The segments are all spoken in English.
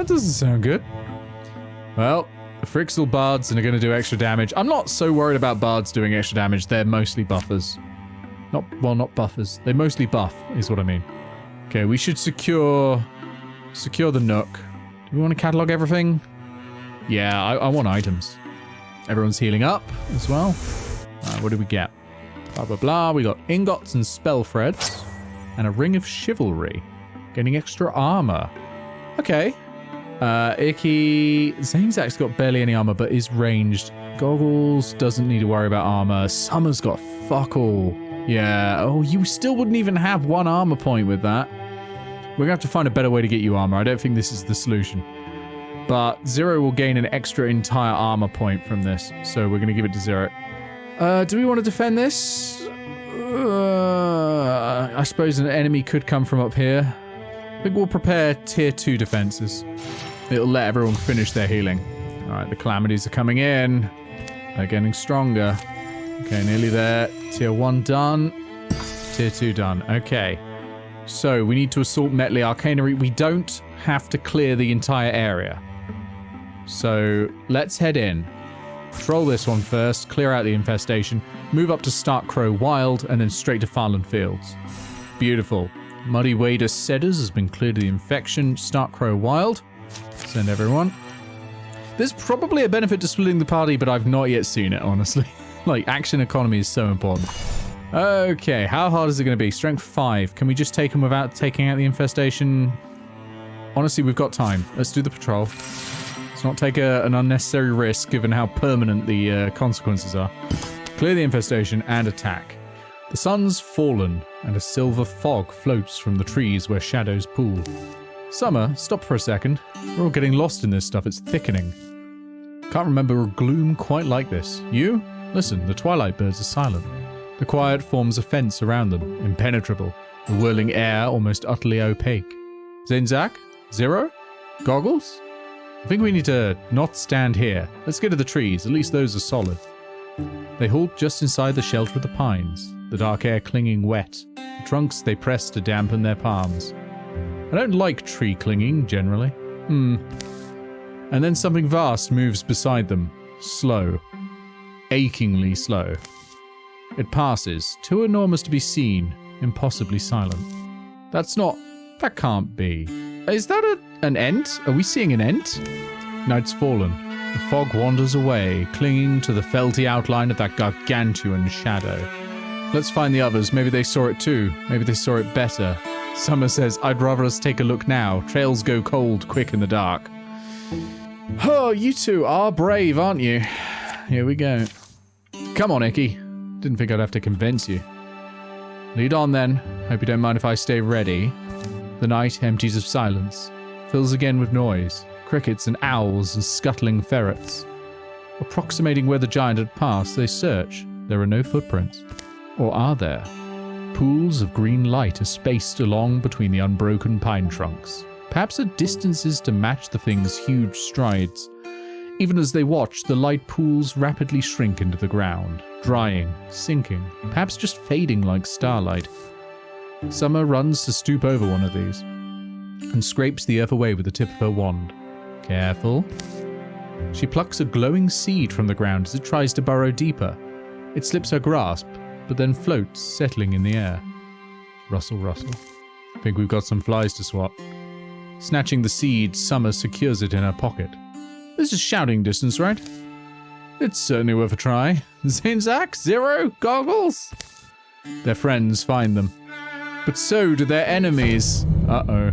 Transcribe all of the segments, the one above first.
That doesn't sound good. Well, the Frixel bards are going to do extra damage. I'm not so worried about bards doing extra damage. They're mostly buffers. Not buffers. They mostly buff, is what I mean. Okay, we should secure the nook. Do we want to catalog everything? Yeah, I want items. Everyone's healing up as well. What did we get? Blah, blah, blah. We got ingots and spell threads. And a ring of chivalry. Getting extra armor. Okay. Icky. Zanezak's got barely any armor, but is ranged. Goggles doesn't need to worry about armor. Summer's got fuck all. Yeah. Oh, you still wouldn't even have one armor point with that. We're going to have to find a better way to get you armor. I don't think this is the solution. But Zero will gain an extra entire armor point from this. So we're going to give it to Zero. Do we want to defend this? I suppose an enemy could come from up here. I think we'll prepare tier 2 defenses. It'll let everyone finish their healing. Alright, the calamities are coming in. They're getting stronger. Okay, nearly there. Tier 1 done. Tier 2 done. Okay. So, we need to assault Metley Arcanery. We don't have to clear the entire area. So, let's head in. Patrol this one first, clear out the infestation, move up to Starkcrow Wild, and then straight to Farland Fields. Beautiful. Muddy Wader Cedars has been cleared of the infection. Starkcrow Wild. Send everyone. There's probably a benefit to splitting the party, but I've not yet seen it, honestly. Like, action economy is so important. Okay, how hard is it going to be? Strength 5. Can we just take them without taking out the infestation? Honestly, we've got time. Let's do the patrol. Let's not take an unnecessary risk, given how permanent the consequences are. Clear the infestation and attack. The sun's fallen, and a silver fog floats from the trees where shadows pool. Summer, stop for a second. We're all getting lost in this stuff. It's thickening. Can't remember a gloom quite like this. You? Listen, the twilight birds are silent. The quiet forms a fence around them, impenetrable. The whirling air almost utterly opaque. Zanezak? Zero? Goggles? I think we need to not stand here. Let's get to the trees. At least those are solid. They halt just inside the shelter of the pines, the dark air clinging wet. The trunks they press to dampen their palms. I don't like tree clinging, generally. And then something vast moves beside them. Slow. Achingly slow. It passes, too enormous to be seen, impossibly silent. That can't be. Is that an ent? Are we seeing an ent? Night's fallen. The fog wanders away, clinging to the felty outline of that gargantuan shadow. Let's find the others. Maybe they saw it too. Maybe they saw it better. Summer says, I'd rather us take a look now. Trails go cold quick in the dark. Oh, you two are brave, aren't you? Here we go. Come on, Icky. Didn't think I'd have to convince you. Lead on then. Hope you don't mind if I stay ready. The night empties of silence. Fills again with noise. Crickets and owls and scuttling ferrets. Approximating where the giant had passed, they search. There are no footprints. Or are there? Pools of green light are spaced along between the unbroken pine trunks. Perhaps at distances to match the thing's huge strides. Even as they watch, the light pools rapidly shrink into the ground, drying, sinking, perhaps just fading like starlight. Summer runs to stoop over one of these, and scrapes the earth away with the tip of her wand. Careful. She plucks a glowing seed from the ground as it tries to burrow deeper. It slips her grasp, but then floats, settling in the air. Rustle, rustle. Think we've got some flies to swat. Snatching the seed, Summer secures it in her pocket. This is shouting distance, right? It's certainly worth a try. Zanezak? Zero? Goggles? Their friends find them. But so do their enemies. Uh-oh.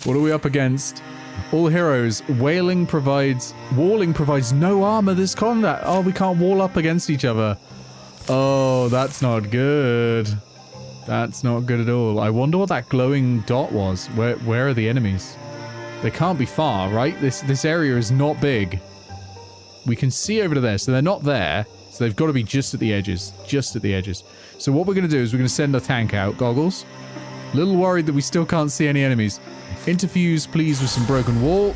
What are we up against? All heroes. Walling provides no armor this combat. Oh, we can't wall up against each other. Oh, that's not good. That's not good at all. I wonder what that glowing dot was. Where are the enemies? They can't be far, right? This area is not big. We can see over to there, so they're not there. So they've got to be just at the edges. Just at the edges. So what we're going to do is we're going to send a tank out. Goggles. A little worried that we still can't see any enemies. Interfuse, please, with some broken wall.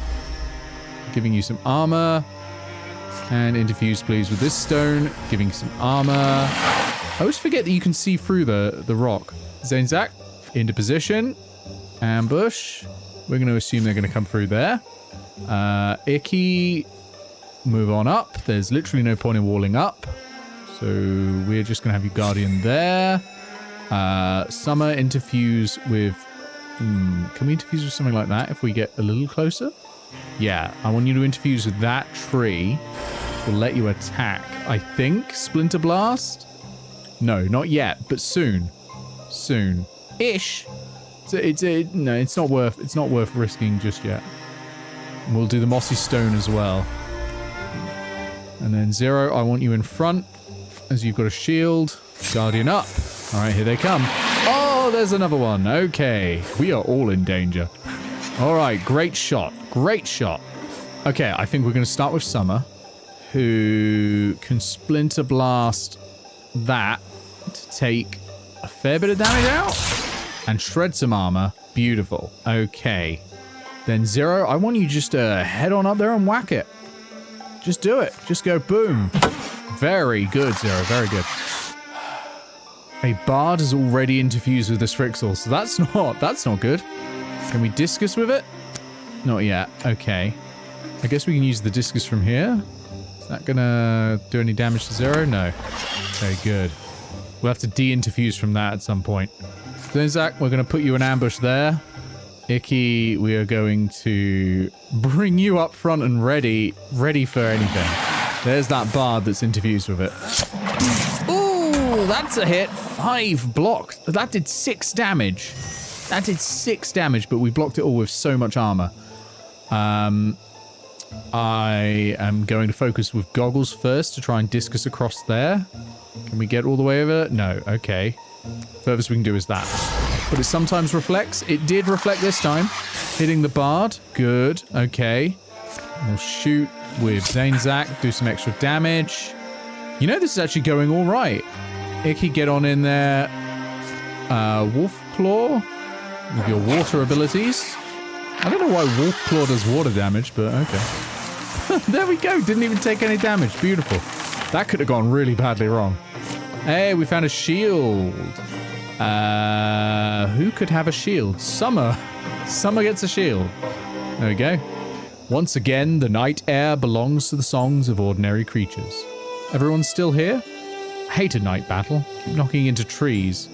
Giving you some armor. And interfuse, please, with this stone. Giving some armor. I always forget that you can see through the rock. Zanezak, into position. Ambush. We're going to assume they're going to come through there. Icky, move on up. There's literally no point in walling up. So we're just going to have you Guardian there. Summer interfuse with... can we interfuse with something like that if we get a little closer? Yeah, I want you to interfuse with that tree. We'll let you attack. I think Splinter Blast? No, not yet, but soon. Soon-ish. No, it's not worth risking just yet. And we'll do the Mossy Stone as well. And then Zero, I want you in front as you've got a shield. Guardian up. All right, here they come. Oh, there's another one. Okay, we are all in danger. All right, great shot. Great shot. Okay, I think we're going to start with Summer, who can Splinter Blast that to take a fair bit of damage out and shred some armor. Beautiful. Okay. Then Zero, I want you just to head on up there and whack it. Just do it. Just go boom. Very good, Zero. Very good. A bard is already interfused with this Frixel, so that's not good. Can we discus with it? Not yet. Okay. I guess we can use the discus from here. Is that gonna do any damage to Zero? No. Very good. We'll have to de-interfuse from that at some point. Then Zach, we're gonna put you in ambush there. Icky, we are going to bring you up front and ready for anything. There's that bard that's interfused with it. Ooh, that's a hit. 5 blocked. That did 6 damage. That did 6 damage, but we blocked it all with so much armor. I am going to focus with goggles first to try and discus across there. Can we get all the way over? No. Okay. Furthest we can do is that. But it sometimes reflects. It did reflect this time. Hitting the bard. Good. Okay. We'll shoot with Zanezak. Do some extra damage. You know, this is actually going all right. Icky, get on in there. Wolf Claw with your water abilities. I don't know why Wolf Claw does water damage, but okay. There we go. Didn't even take any damage. Beautiful. That could have gone really badly wrong. Hey, we found a shield. Who could have a shield? Summer. Summer gets a shield. There we go. Once again, the night air belongs to the songs of ordinary creatures. Everyone's still here? I hate a night battle. Keep knocking into trees.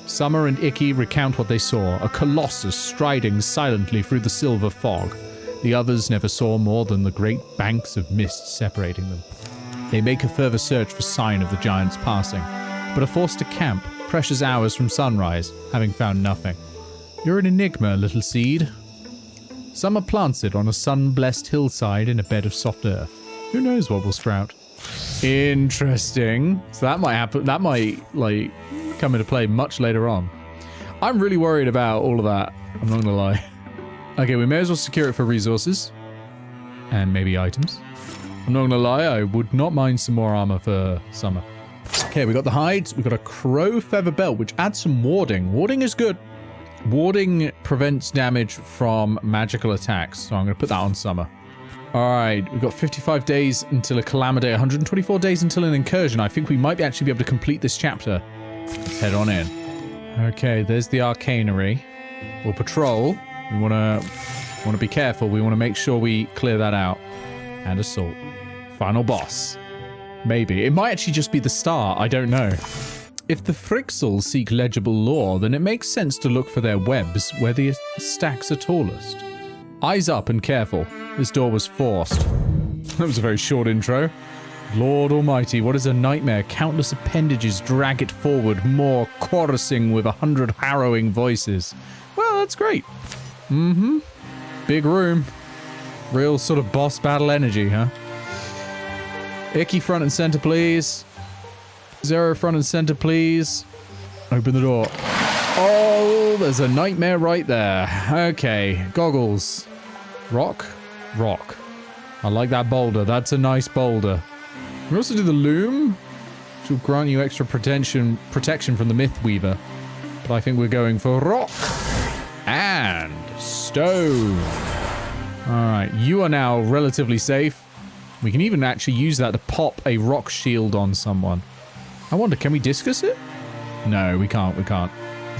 Summer and Icky recount what they saw, a colossus striding silently through the silver fog. The others never saw more than the great banks of mist separating them. They make a further search for sign of the giant's passing, but are forced to camp, precious hours from sunrise, having found nothing. You're an enigma, little seed. Summer plants it on a sun-blessed hillside in a bed of soft earth. Who knows what will sprout? Interesting. So that might happen. That might, like, come into play much later on. I'm really worried about all of that. I'm not gonna lie. Okay, we may as well secure it for resources. And maybe items. I'm not gonna lie, I would not mind some more armor for Summer. Okay, we got the hides. We got a crow feather belt, which adds some warding. Warding is good. Warding prevents damage from magical attacks. So I'm gonna put that on Summer. Alright, we've got 55 days until a calamity, 124 days until an incursion. I think we might actually be able to complete this chapter. Let's head on in. Okay, there's the arcanery. We'll patrol. We wanna be careful. We wanna make sure we clear that out. And assault. Final boss. Maybe. It might actually just be the start. I don't know. If the Frixels seek legible lore, then it makes sense to look for their webs where the stacks are tallest. Eyes up and careful. This door was forced. That was a very short intro. Lord Almighty, what is a nightmare? Countless appendages drag it forward, more chorusing with 100 harrowing voices. Well, that's great. Mm-hmm. Big room. Real sort of boss battle energy, huh? Icky front and center, please. Zero front and center, please. Open the door. Oh, there's a nightmare right there. Okay, goggles. Rock? Rock. I like that boulder. That's a nice boulder. We also do the loom, which will grant you extra protection from the Myth Weaver. But I think we're going for rock. And stone. Alright, you are now relatively safe. We can even actually use that to pop a rock shield on someone. I wonder, can we discus it? No, we can't.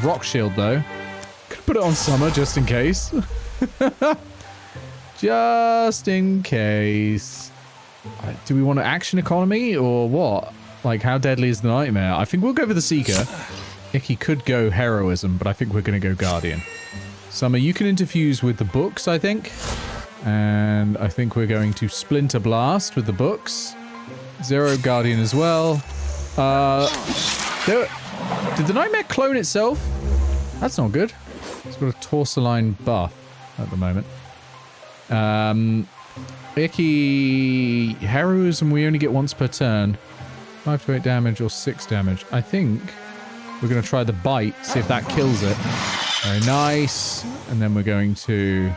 Rock shield, though. Could put it on Summer, just in case. Just in case. Do we want an action economy or what? Like, how deadly is the nightmare? I think we'll go for the Seeker. Icky could go heroism, but I think we're going to go Guardian. Summer, you can interfuse with the books, I think. And I think we're going to Splinter Blast with the books. Zero Guardian as well. Did the nightmare clone itself? That's not good. It's got a Torsaline buff at the moment. Icky heroism we only get once per turn. 5 to 8 damage or 6 damage. I think we're going to try the bite, see if that kills it. Very nice. And then we're going to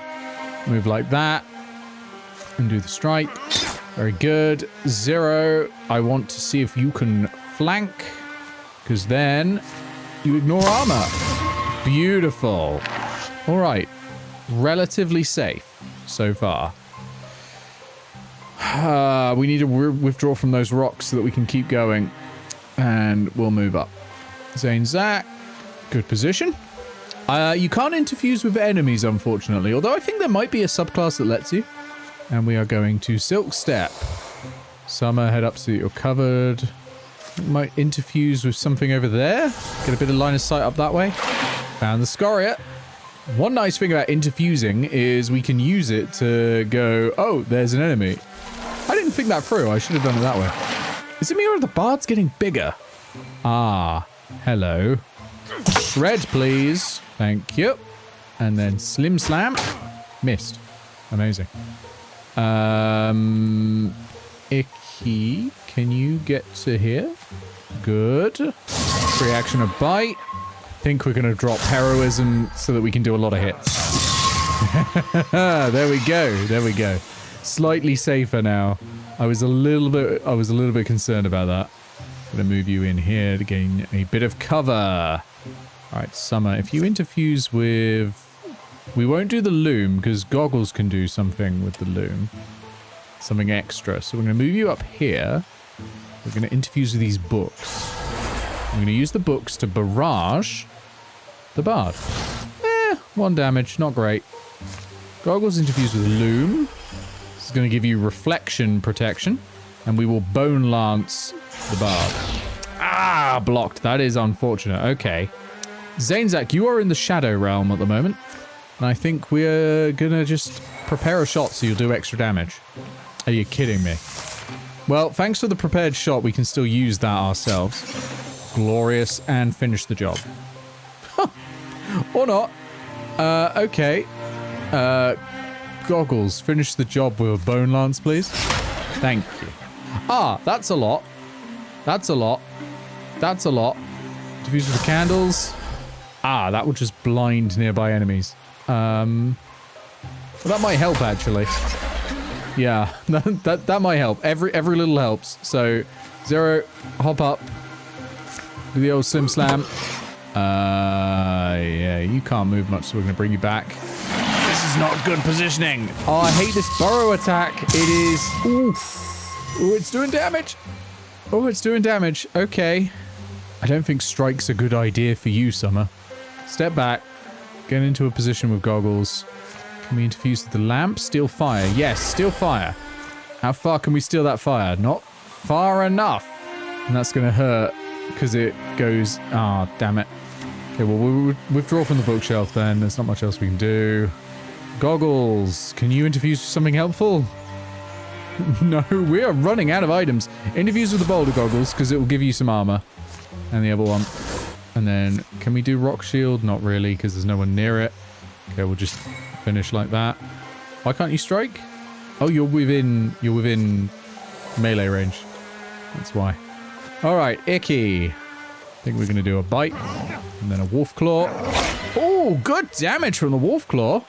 move like that and do the strike. Very good. Zero, I want to see if you can flank, because then you ignore armor. Beautiful. All right. Relatively safe so far. We need to withdraw from those rocks so that we can keep going. And we'll move up. Zane Zach. Good position. You can't interfuse with enemies, unfortunately. Although I think there might be a subclass that lets you. And we are going to Silk Step. Summer, head up so that you're covered. Might interfuse with something over there. Get a bit of line of sight up that way. Found the Scoria. One nice thing about interfusing is we can use it to go, oh, there's an enemy. I didn't think that through. I should have done it that way. Is it me or the bard's getting bigger? Ah, hello. Shred, please. Thank you. And then Slim Slam. Missed. Amazing. Icky, can you get to here? Good. Free action of bite. I think we're going to drop heroism so that we can do a lot of hits. There we go. There we go. Slightly safer now. I was a little bit concerned about that. Gonna move you in here to gain a bit of cover. All right, Summer, if you interfuse with... We won't do the loom because Goggles can do something with the loom. Something extra. So we're going to move you up here. We're going to interfuse with these books. I'm going to use the books to barrage the bard. 1 damage. Not great. Goggles interfuse with loom. This is going to give you reflection protection. And we will bone lance the bard. Ah, blocked. That is unfortunate. Okay. Zanezak, you are in the Shadow Realm at the moment. And I think we're gonna just prepare a shot so you'll do extra damage. Are you kidding me? Well, thanks for the prepared shot, we can still use that ourselves. Glorious, and finish the job. Or not. Okay. Goggles, finish the job with a bone lance, please. Thank you. Ah, that's a lot. That's a lot. That's a lot. Diffuse with the candles. Ah, that would just blind nearby enemies. Well, that might help, actually. Yeah, that might help. Every little helps. So, Zero, hop up. Do the old Slim Slam. Yeah, you can't move much, so we're going to bring you back. This is not good positioning. Oh, I hate this burrow attack. It is... Oof. Oh, it's doing damage. Oh, it's doing damage. Okay. I don't think strike's a good idea for you, Summer. Step back. Get into a position with Goggles. Can we interfuse with the lamp? Steal fire. Yes, steal fire. How far can we steal that fire? Not far enough. And that's going to hurt because it goes... Ah, damn it. Okay, well, we'll withdraw from the bookshelf then. There's not much else we can do. Goggles. Can you interfuse with something helpful? No, we are running out of items. Interfuse with the boulder, Goggles, because it will give you some armor. And the other one. And then, can we do rock shield? Not really, because there's no one near it. Okay, we'll just finish like that. Why can't you strike? Oh, you're within melee range. That's why. All right, Icky. I think we're going to do a bite. And then a wolf claw. Oh, good damage from the wolf claw.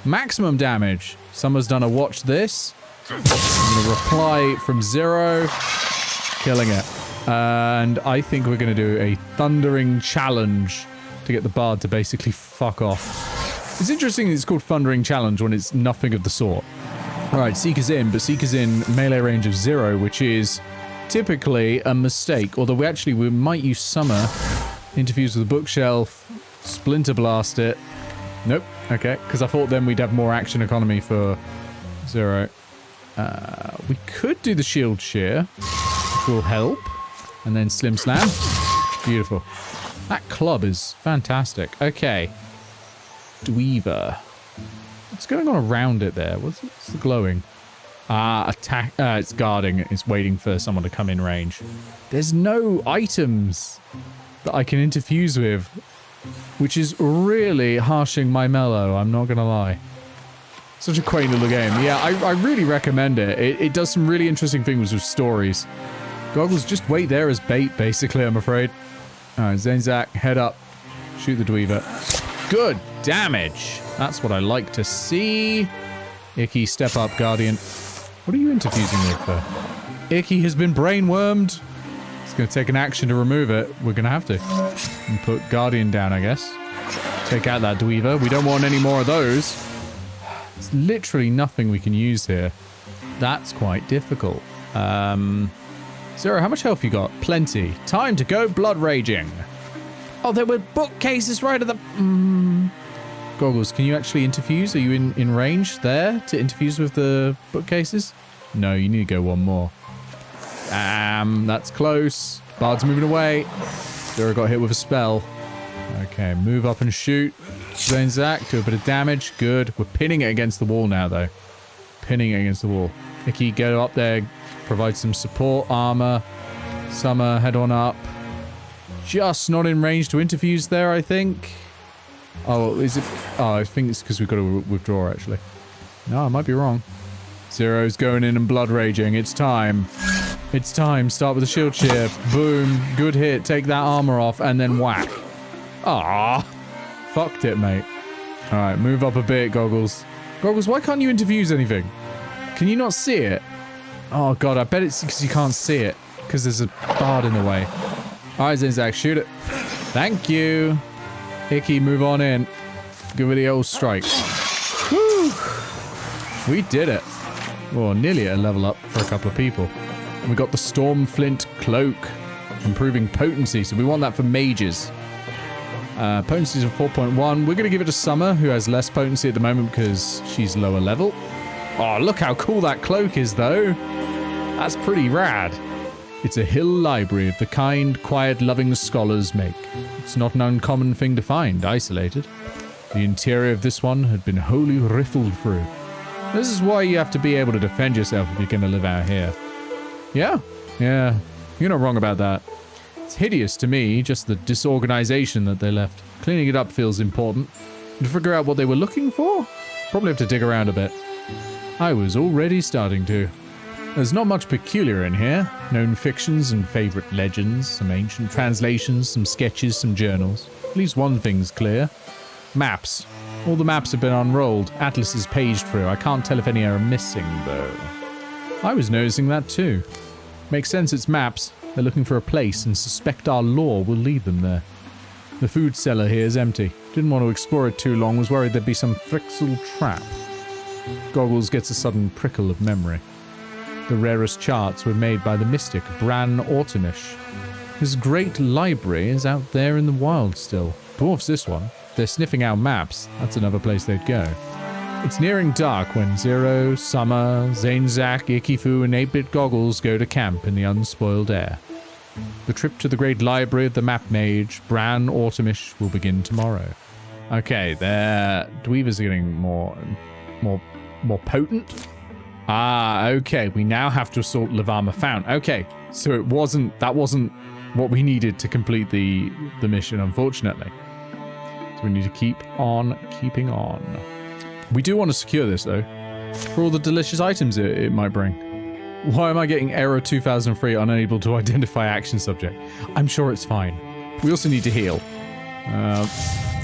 Maximum damage. Someone's done a watch this. I'm going to reply from Zero. Killing it. And I think we're going to do a thundering challenge to get the bard to basically fuck off. It's interesting that it's called thundering challenge when it's nothing of the sort. Alright, Seeker's in, but Seeker's in melee range of 0, which is typically a mistake. Although we might use Summer, interfuse with the bookshelf, splinter blast it. Nope, Okay, because I thought then we'd have more action economy for 0. We could do the shield shear, which will help. And then slim slam. Beautiful. That club is fantastic. Okay. Dweaver. What's going on around it there? What's the glowing? Attack. It's guarding. It's waiting for someone to come in range. There's no items that I can interfuse with, which is really harshing my mellow, I'm not gonna lie. Such a quaint little game. Yeah, I really recommend it. It does some really interesting things with stories. Goggles, just wait there as bait, basically, I'm afraid. Alright, Zanezak, head up. Shoot the Dweaver. Good damage. That's what I like to see. Icky, step up, Guardian. What are you interfusing with? Icky has been brainwormed. It's going to take an action to remove it. We're going to have to. And put Guardian down, I guess. Take out that Dweaver. We don't want any more of those. There's literally nothing we can use here. That's quite difficult. Zero, how much health you got? Plenty. Time to go blood raging. Oh, there were bookcases right at the... Goggles, can you actually interfuse? Are you in range there to interfuse with the bookcases? No, you need to go one more. That's close. Bard's moving away. Zero got hit with a spell. Okay, move up and shoot. Zanezak, do a bit of damage. Good. We're pinning it against the wall now, though. Pinning it against the wall. Icky, go up there. Provide some support. Armor. Summer, head on up. Just not in range to interfuse there, I think. Oh, is it? Oh, I think it's because we've got to withdraw, actually. No, I might be wrong. Zero's going in and blood raging. It's time. It's time. Start with the shield shear. Boom. Good hit. Take that armor off and then whack. Ah, fucked it, mate. All right, move up a bit, Goggles. Goggles, why can't you interfuse anything? Can you not see it? Oh, God, I bet it's because you can't see it. Because there's a bard in the way. All right, Zanezak, shoot it. Thank you. Icky, move on in. Give it the old strike. Woo! We did it. Well, nearly at a level up for a couple of people. And we got the Storm Flint Cloak. Improving potency, so we want that for mages. Potency is of 4.1. We're going to give it to Summer, who has less potency at the moment because she's lower level. Oh, look how cool that cloak is, though. That's pretty rad. It's a hill library of the kind, quiet, loving scholars make. It's not an uncommon thing to find, isolated. The interior of this one had been wholly riffled through. This is why you have to be able to defend yourself if you're going to live out here. Yeah, you're not wrong about that. It's hideous to me, just the disorganization that they left. Cleaning it up feels important. To figure out what they were looking for? Probably have to dig around a bit. I was already starting to. There's not much peculiar in here. Known fictions and favorite legends, some ancient translations, some sketches, some journals. At least one thing's clear. Maps. All the maps have been unrolled. Atlas is paged through. I can't tell if any are missing, though. I was noticing that too. Makes sense, it's maps. They're looking for a place and suspect our lore will lead them there. The food cellar here is empty. Didn't want to explore it too long, was worried there'd be some Thrixel trap. Goggles gets a sudden prickle of memory. The rarest charts were made by the mystic Bran Autumnish. His great library is out there in the wild still. Dwarfs this one. They're sniffing out maps. That's another place they'd go. It's nearing dark when Zero, Summer, Zanezak, Ikifu, and 8-Bit Goggles go to camp in the unspoiled air. The trip to the great library of the map mage, Bran Autumnish, will begin tomorrow. Okay, their Dweavers are getting more potent. Ah, okay. We now have to assault Lavama Fount. Okay, so that wasn't what we needed to complete the mission, unfortunately. So we need to keep on keeping on. We do want to secure this, though, for all the delicious items it might bring. Why am I getting error 2003 unable to identify action subject? I'm sure it's fine. We also need to heal.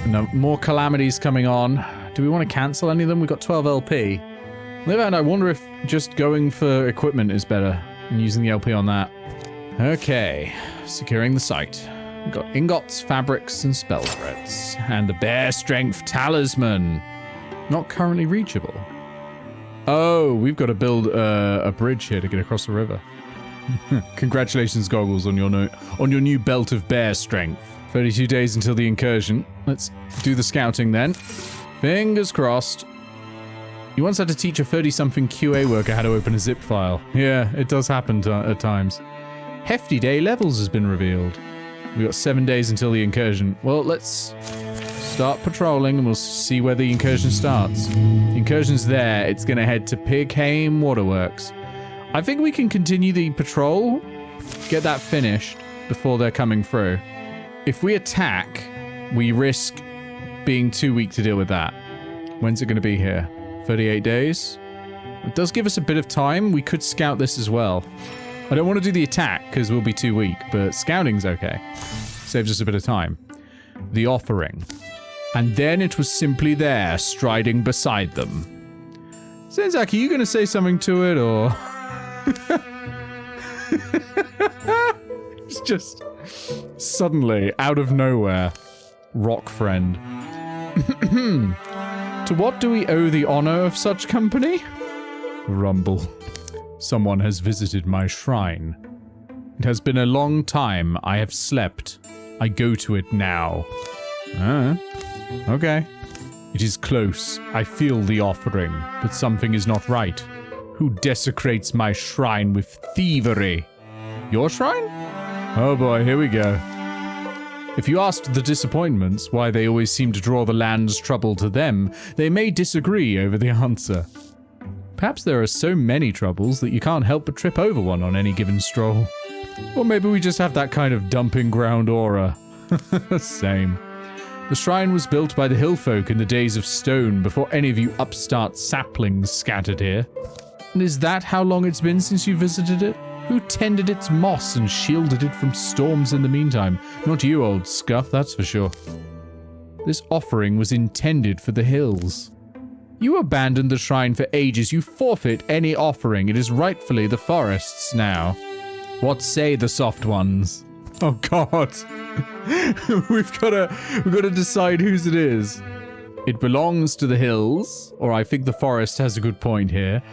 No, more calamities coming on. Do we want to cancel any of them? We've got 12 LP. And I wonder if just going for equipment is better and using the LP on that. Okay, securing the site. We've got ingots, fabrics, and spell threads. And the bear strength talisman. Not currently reachable. Oh, we've got to build a bridge here to get across the river. Congratulations, Goggles, on your new belt of bear strength. 32 days until the incursion. Let's do the scouting then. Fingers crossed. You once had to teach a 30-something QA worker how to open a zip file. Yeah, it does happen at times. Hefty day levels has been revealed. We got 7 days until the incursion. Well, let's start patrolling and we'll see where the incursion starts. The incursion's there. It's going to head to Pighaim Waterworks. I think we can continue the patrol, get that finished before they're coming through. If we attack, we risk being too weak to deal with that. When's it going to be here? 38 days? It does give us a bit of time. We could scout this as well. I don't want to do the attack because we'll be too weak, but scouting's okay. Saves us a bit of time. The offering. And then it was simply there, striding beside them. Senzak, are you going to say something to it, or...? It's just suddenly, out of nowhere, rock friend. To what do we owe the honor of such company? Rumble. Someone has visited my shrine. It has been a long time. I have slept. I go to it now. Okay. It is close. I feel the offering, but something is not right. Who desecrates my shrine with thievery? Your shrine? Oh boy, here we go. If you asked the disappointments why they always seem to draw the land's trouble to them, they may disagree over the answer. Perhaps there are so many troubles that you can't help but trip over one on any given stroll. Or maybe we just have that kind of dumping ground aura. Same. The shrine was built by the hill folk in the days of stone before any of you upstart saplings scattered here. And is that how long it's been since you visited it? Who tended its moss and shielded it from storms in the meantime? Not you, old scuff, that's for sure. This offering was intended for the hills. You abandoned the shrine for ages. You forfeit any offering. It is rightfully the forest's now. What say the soft ones? Oh God. We've got to decide whose it is. It belongs to the hills, or I think the forest has a good point here.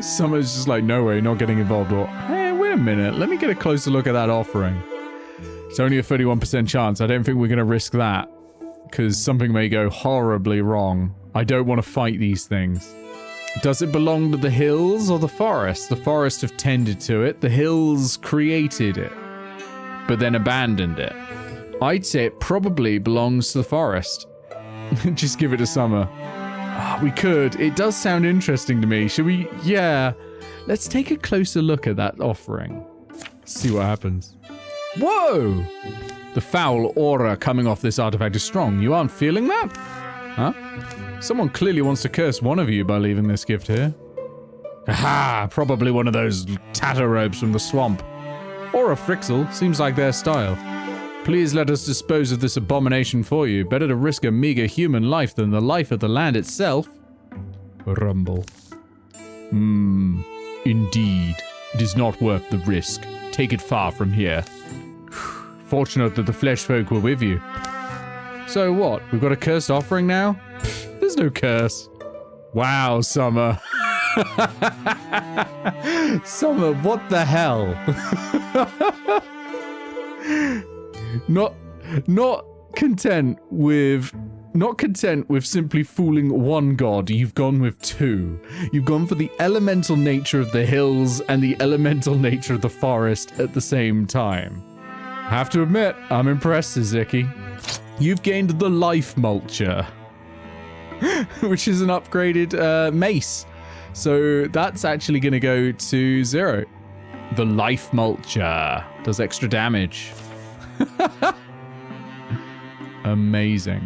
Someone's just like, no way, not getting involved, or, hey, wait a minute, let me get a closer look at that offering. It's only a 31% chance. I don't think we're going to risk that, because something may go horribly wrong. I don't want to fight these things. Does it belong to the hills or the forest? The forest have tended to it. The hills created it, but then abandoned it. I'd say it probably belongs to the forest. Just give it to Summer. We could. It does sound interesting to me. Should we? Yeah. Let's take a closer look at that offering. See what happens. Whoa! The foul aura coming off this artifact is strong. You aren't feeling that? Huh? Someone clearly wants to curse one of you by leaving this gift here. Aha! Probably one of those tatter robes from the swamp. Or a Frixel. Seems like their style. Please let us dispose of this abomination for you. Better to risk a meager human life than the life of the land itself. Rumble. Indeed. It is not worth the risk. Take it far from here. Fortunate that the flesh folk were with you. So what? We've got a cursed offering now? There's no curse. Wow, Summer. Summer, what the hell? Not content with simply fooling one god, you've gone with two. You've gone for the elemental nature of the hills and the elemental nature of the forest at the same time. I have to admit, I'm impressed, Suzuki. You've gained the life mulcher, which is an upgraded mace. So that's actually going to go to 0. The life mulcher does extra damage. Amazing.